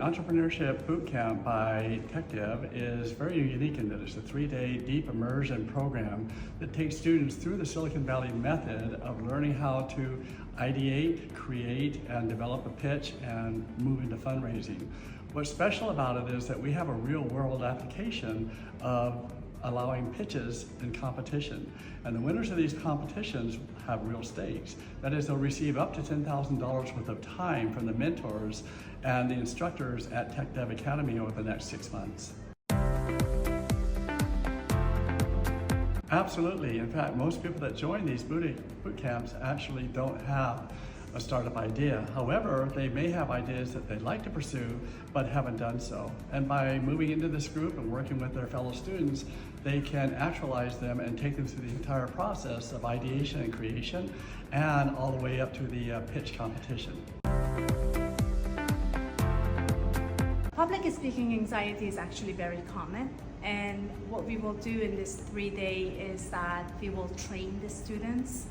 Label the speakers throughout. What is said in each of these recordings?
Speaker 1: Entrepreneurship Bootcamp by TechDev is very unique in that it's a 3-day deep immersion program that takes students through the Silicon Valley method of learning how to ideate, create, and develop a pitch and move into fundraising. What's special about it is that we have a real-world application of allowing pitches in competition. And the winners of these competitions have real stakes. That is, they'll receive up to $10,000 worth of time from the mentors and the instructors at TechDev Academy over the next 6 months. Absolutely. In fact, most people that join these boot camps actually don't have a startup idea. However, they may have ideas that they'd like to pursue but haven't done so. And by moving into this group and working with their fellow students, they can actualize them and take them through the entire process of ideation and creation and all the way up to the pitch competition.
Speaker 2: Public speaking anxiety is actually very common, and what we will do in this 3-day is that we will train the students.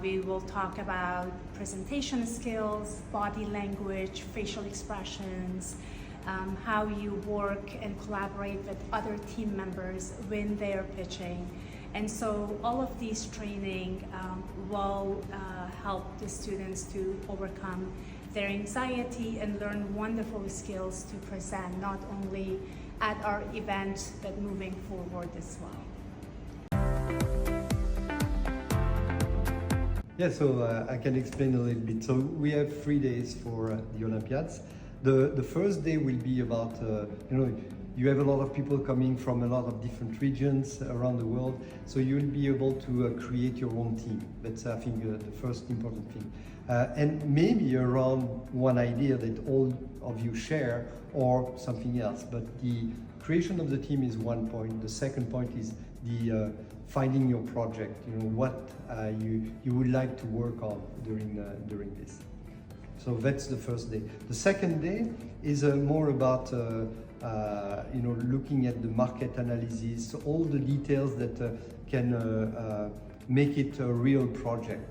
Speaker 2: We will talk about presentation skills, body language, facial expressions, how you work and collaborate with other team members when they're pitching. And so all of these training will help the students to overcome their anxiety and learn wonderful skills to present not only at our event but moving forward as well.
Speaker 3: Yeah, so I can explain a little bit. So we have 3 days for the Olympiads. The first day will be about, you have a lot of people coming from a lot of different regions around the world, so you'll be able to create your own team. That's, I think, the first important thing. And maybe around one idea that all of you share or something else. But the creation of the team is one point. The second point is the finding your project, what you would like to work on during this. So that's the first day. The second day is more about looking at the market analysis, so all the details that can make it a real project.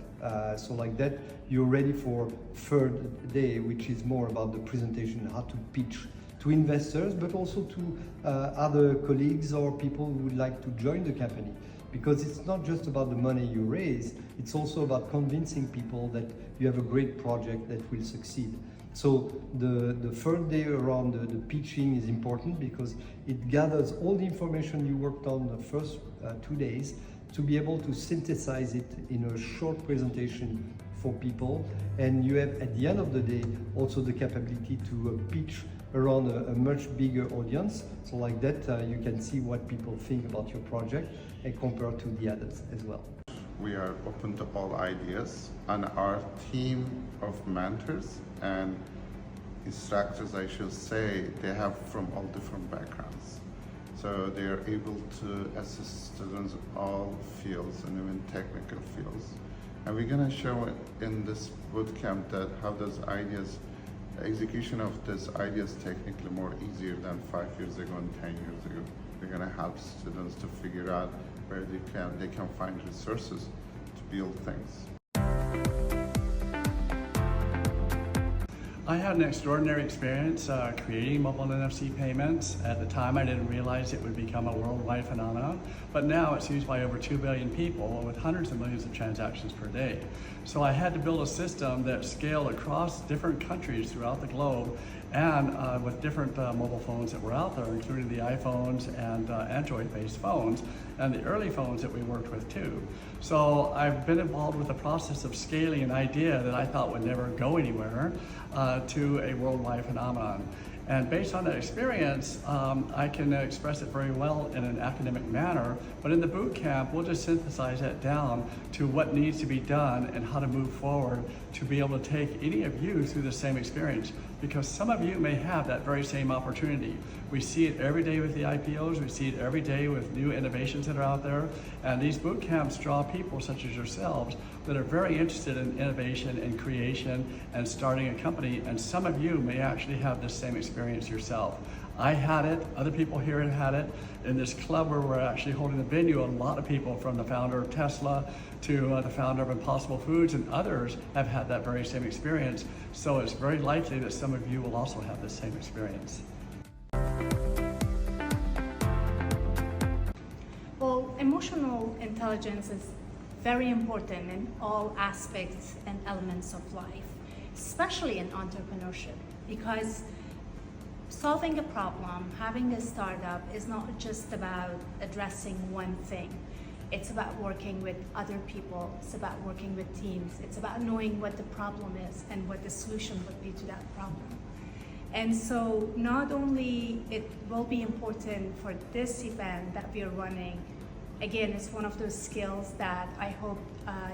Speaker 3: So like that, you're ready for third day, which is more about the presentation, how to pitch to investors, but also to other colleagues or people who would like to join the company. Because it's not just about the money you raise, it's also about convincing people that you have a great project that will succeed. So the third day around the pitching is important because it gathers all the information you worked on the first 2 days to be able to synthesize it in a short presentation for people. And you have, at the end of the day, also the capability to pitch around a much bigger audience. So like that, you can see what people think about your project and compare to the others as well.
Speaker 4: We are open to all ideas, and our team of mentors and instructors, I should say, they have from all different backgrounds. So they are able to assist students in all fields and even technical fields. And we're going to show in this bootcamp that how those ideas, execution of these ideas technically more easier than 5 years ago and 10 years ago. We're going to help students to figure out where they can find resources to build things.
Speaker 1: I had an extraordinary experience creating mobile NFC payments. At the time, I didn't realize it would become a worldwide phenomenon, but now it's used by over 2 billion people with hundreds of millions of transactions per day. So I had to build a system that scaled across different countries throughout the globe and with different mobile phones that were out there, including the iPhones and Android-based phones, and the early phones that we worked with too. So I've been involved with the process of scaling an idea that I thought would never go anywhere to a worldwide phenomenon. And based on that experience, I can express it very well in an academic manner, but in the boot camp, we'll just synthesize that down to what needs to be done and how to move forward to be able to take any of you through the same experience, because some of you may have that very same opportunity. We see it every day with the IPOs, we see it every day with new innovations that are out there, and these boot camps draw people such as yourselves that are very interested in innovation and creation and starting a company, and some of you may actually have the same experience yourself. I had it, other people here had had it. In this club where we're actually holding the venue, a lot of people from the founder of Tesla to the founder of Impossible Foods and others have had that very same experience. So it's very likely that some of you will also have the same experience.
Speaker 2: Well, emotional intelligence is very important in all aspects and elements of life, especially in entrepreneurship, because solving a problem, having a startup is not just about addressing one thing. It's about working with other people, it's about working with teams, it's about knowing what the problem is and what the solution would be to that problem. And so not only it will be important for this event that we are running, again, it's one of those skills that I hope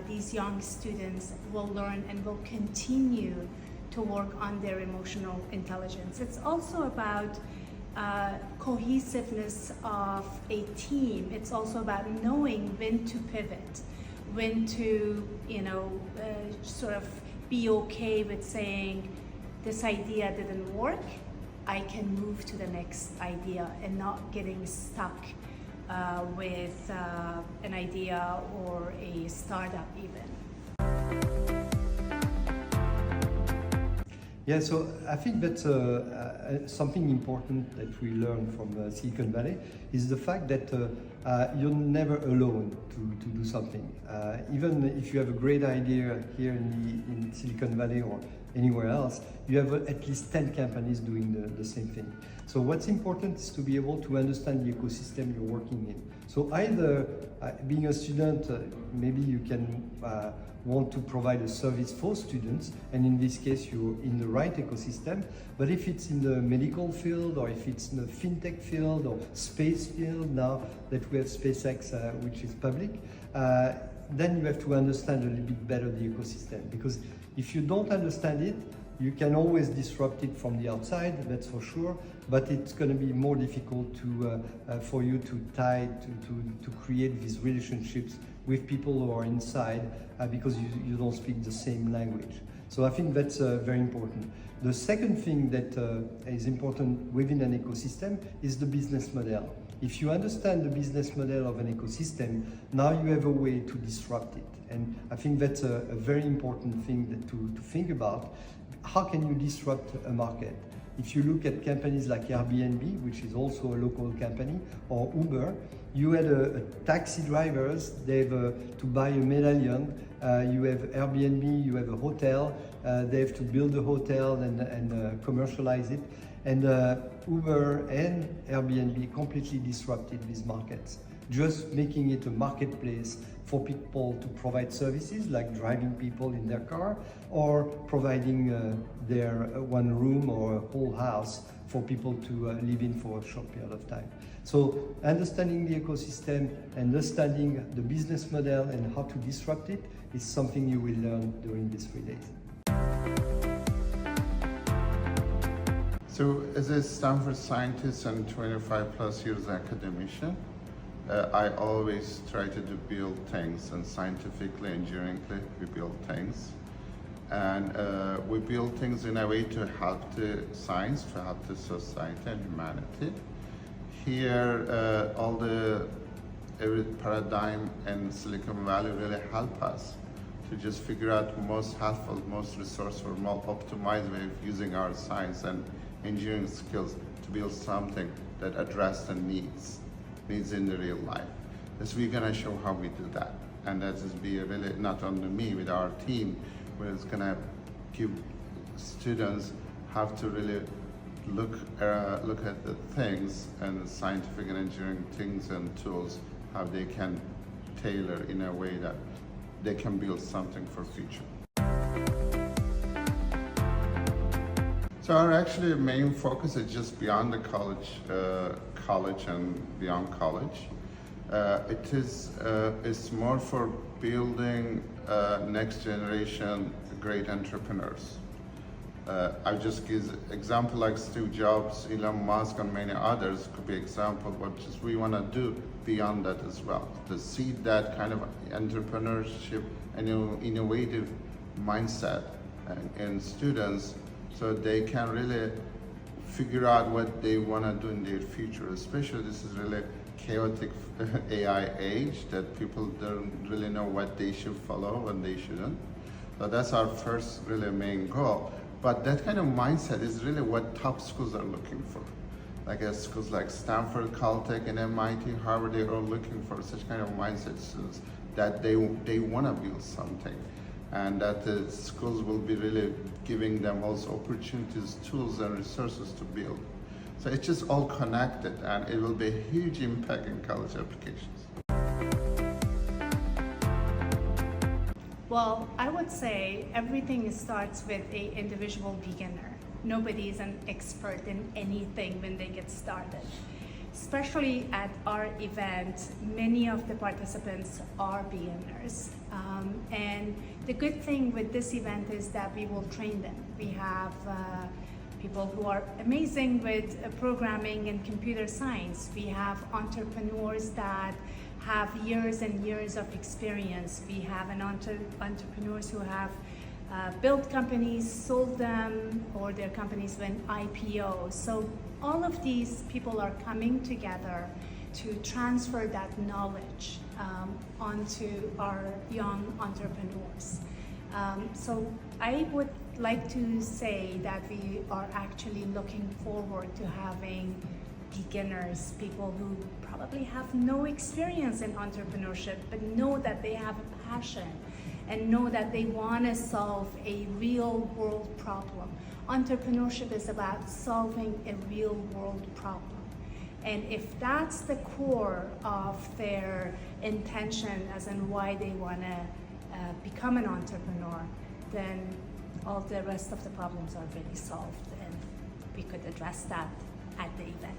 Speaker 2: these young students will learn and will continue to work on their emotional intelligence. It's also about cohesiveness of a team. It's also about knowing when to pivot, when to, sort of be okay with saying, this idea didn't work, I can move to the next idea and not getting stuck with an idea or a startup even.
Speaker 3: Yeah, so I think that something important that we learn from Silicon Valley is the fact that you're never alone to do something. Even if you have a great idea here in Silicon Valley or anywhere else, you have at least 10 companies doing the same thing. So what's important is to be able to understand the ecosystem you're working in. So either being a student, maybe you can want to provide a service for students, and in this case you're in the right ecosystem. But if it's in the medical field, or if it's in the fintech field or space field, now that we have SpaceX which is public, then you have to understand a little bit better the ecosystem, because if you don't understand it, you can always disrupt it from the outside, that's for sure, but it's going to be more difficult to for you to to create these relationships with people who are inside because you don't speak the same language. So I think that's very important. The second thing that is important within an ecosystem is the business model. If you understand the business model of an ecosystem, now you have a way to disrupt it. And I think that's a very important thing to think about. How can you disrupt a market? If you look at companies like Airbnb, which is also a local company, or Uber, you had a taxi drivers, they have to buy a medallion, you have Airbnb, you have a hotel, they have to build a hotel and commercialize it. And Uber and Airbnb completely disrupted these markets, just making it a marketplace for people to provide services like driving people in their car or providing their one room or a whole house for people to live in for a short period of time. So understanding the ecosystem, understanding the business model and how to disrupt it is something you will learn during these 3 days.
Speaker 4: So as a Stanford scientist and 25 plus years academician, I always try to build things, and scientifically, engineeringly, we build things. And we build things in a way to help the science, to help the society and humanity. Here, every paradigm in Silicon Valley really help us to just figure out most helpful, most resourceful, more optimized way of using our science and engineering skills to build something that addresses the needs in the real life. So we're gonna show how we do that. And that is be really not only me, with our team, where it's gonna give students have to really look at the things and the scientific and engineering things and tools, how they can tailor in a way that they can build something for future. So our actually main focus is just beyond the college and beyond college. It's more for building next generation great entrepreneurs. I just give example like Steve Jobs, Elon Musk, and many others could be example what just we want to do beyond that as well. To see that kind of entrepreneurship and innovative mindset in students, so they can really figure out what they want to do in their future. Especially this is really chaotic AI age that people don't really know what they should follow and they shouldn't. So that's our first really main goal. But that kind of mindset is really what top schools are looking for. Like schools like Stanford, Caltech, and MIT, Harvard, they're all looking for such kind of mindset students that they want to build something. And that the schools will be really giving them also opportunities, tools, and resources to build. So it's just all connected, and it will be a huge impact in college applications.
Speaker 2: Well, I would say everything starts with an individual beginner. Nobody is an expert in anything when they get started. Especially at our event, many of the participants are beginners. And the good thing with this event is that we will train them. We have people who are amazing with programming and computer science. We have entrepreneurs that have years and years of experience. We have entrepreneurs who have built companies, sold them, or their companies went IPO. So all of these people are coming together to transfer that knowledge onto our young entrepreneurs. So I would like to say that we are actually looking forward to having beginners, people who probably have no experience in entrepreneurship, but know that they have a passion and know that they want to solve a real world problem. Entrepreneurship is about solving a real world problem. And if that's the core of their intention as in why they want to become an entrepreneur, then all the rest of the problems are really solved, and we could address that at the event.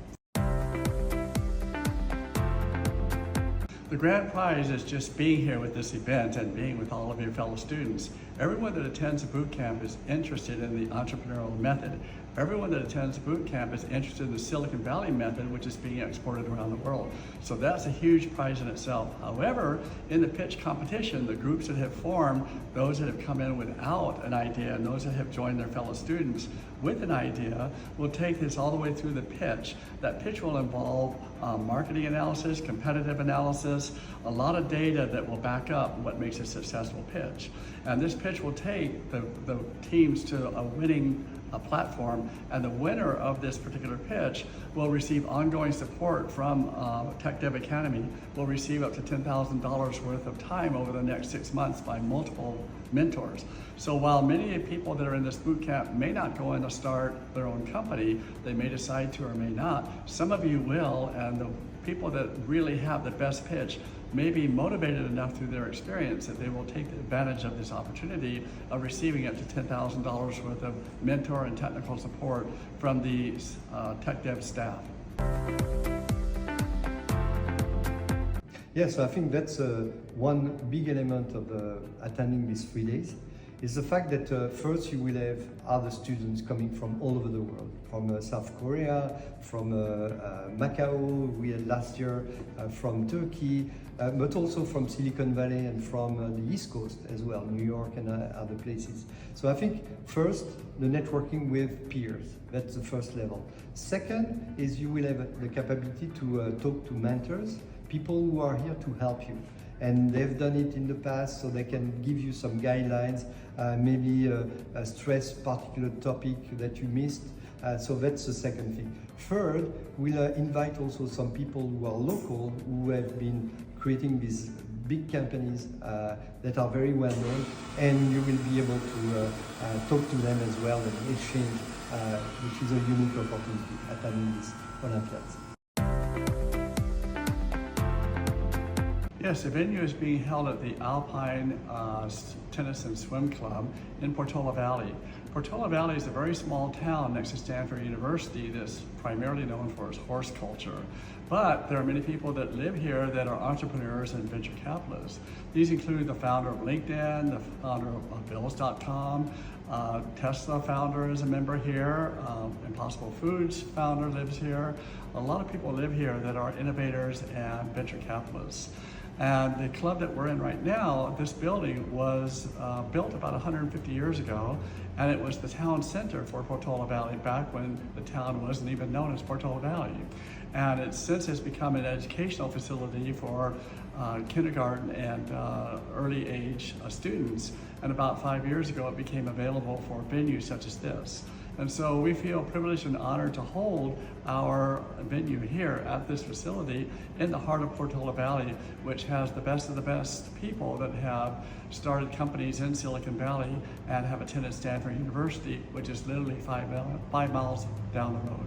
Speaker 1: The grand prize is just being here with this event and being with all of your fellow students. Everyone that attends the boot camp is interested in the entrepreneurial method. Everyone that attends the boot camp is interested in the Silicon Valley method, which is being exported around the world. So that's a huge prize in itself. However, in the pitch competition, the groups that have formed, those that have come in without an idea and those that have joined their fellow students with an idea, will take this all the way through the pitch. That pitch will involve marketing analysis, competitive analysis, a lot of data that will back up what makes a successful pitch. And this pitch will take the teams to a winning platform, and the winner of this particular pitch will receive ongoing support from TechDev Academy, will receive up to $10,000 worth of time over the next 6 months by multiple mentors. So while many people that are in this boot camp may not go in to start their own company, they may decide to or may not, some of you will, and the people that really have the best pitch may be motivated enough through their experience that they will take advantage of this opportunity of receiving up to $10,000 worth of mentor and technical support from the TechDev staff.
Speaker 3: Yes, I think that's one big element of attending these 3 days, is the fact that first you will have other students coming from all over the world, from South Korea, from Macau, we had last year, from Turkey, but also from Silicon Valley and from the East Coast as well, New York and other places. So I think first, the networking with peers, that's the first level. Second is you will have the capability to talk to mentors, people who are here to help you. And they've done it in the past, so they can give you some guidelines, maybe stress particular topic that you missed. So that's the second thing. Third, we'll invite also some people who are local, who have been creating these big companies that are very well known, and you will be able to talk to them as well and exchange, which is a unique opportunity attending this Olympiads.
Speaker 1: Yes, the venue is being held at the Alpine Tennis and Swim Club in Portola Valley. Portola Valley is a very small town next to Stanford University that's primarily known for its horse culture. But there are many people that live here that are entrepreneurs and venture capitalists. These include the founder of LinkedIn, the founder of Bills.com, Tesla founder is a member here, Impossible Foods founder lives here. A lot of people live here that are innovators and venture capitalists. And the club that we're in right now, this building was built about 150 years ago, and it was the town center for Portola Valley back when the town wasn't even known as Portola Valley. And it since has become an educational facility for kindergarten and early age students. And about 5 years ago, it became available for venues such as this. And so we feel privileged and honored to hold our venue here at this facility in the heart of Portola Valley, which has the best of the best people that have started companies in Silicon Valley and have attended Stanford University, which is literally 5 miles down the road.